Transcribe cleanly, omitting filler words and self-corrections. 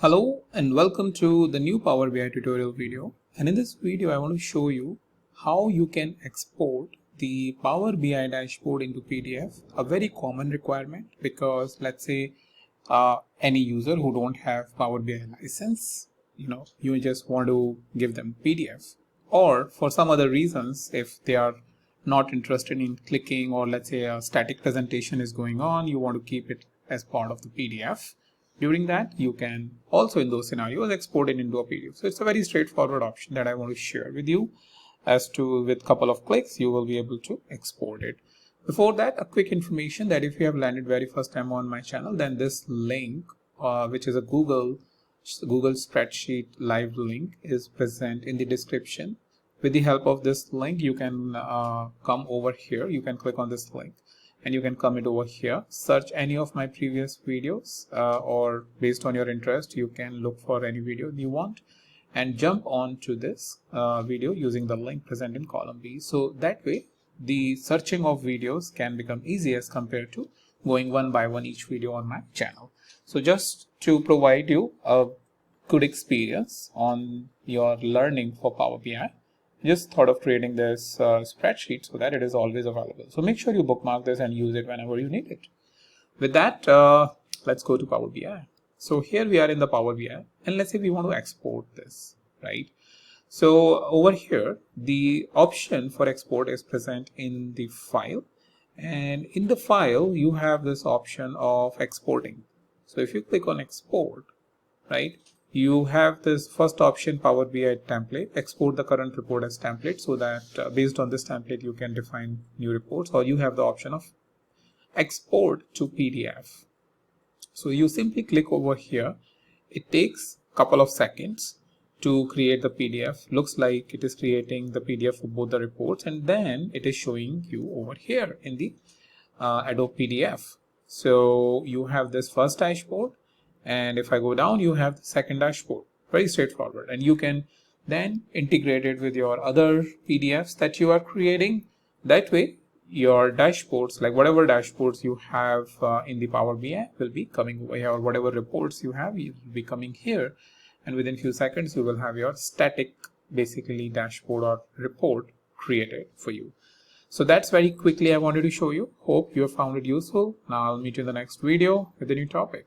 Hello and welcome to the new Power BI tutorial video. And in this video, I want to show you how you can export the Power BI dashboard into PDF, a very common requirement because let's say any user who don't have Power BI license, you just want to give them PDF, or for some other reasons, if they are not interested in clicking, or let's say a static presentation is going on, you want to keep it as part of the PDF. During that, you can also in those scenarios export it into a PDF. So it's a very straightforward option that I want to share with you, as to with couple of clicks you will be able to export it. Before that, a quick information that if you have landed very first time on my channel, then this link which is a Google spreadsheet live link is present in the description. With the help of this link, you can come over here. You can click on this link and you can come it over here, search any of my previous videos, or based on your interest, you can look for any video you want and jump on to this video using the link present in column B. So that way, the searching of videos can become easy as compared to going one by one each video on my channel. So just to provide you a good experience on your learning for Power BI, just thought of creating this spreadsheet so that it is always available. So make sure you bookmark this and use it whenever you need it. With that, let's go to Power BI. So here we are in the Power BI, and let's say we want to export this, right? So over here, the option for export is present in the file, and in the file, you have this option of exporting. So if you click on export, right, you have this first option, Power BI template, export the current report as template, so that based on this template you can define new reports, or you have the option of export to PDF. So you simply click over here. It takes a couple of seconds to create the PDF. Looks like it is creating the PDF for both the reports, and then it is showing you over here in the Adobe PDF. So you have this first dashboard, and if I go down, you have the second dashboard. Very straightforward, and you can then integrate it with your other PDFs that you are creating. That way, your dashboards, like whatever dashboards you have in the Power BI, will be coming over here, or whatever reports you have, will be coming here, and within few seconds you will have your static, basically, dashboard or report created for you. So that's very quickly I wanted to show you. Hope you have found it useful. Now I'll meet you in the next video with a new topic.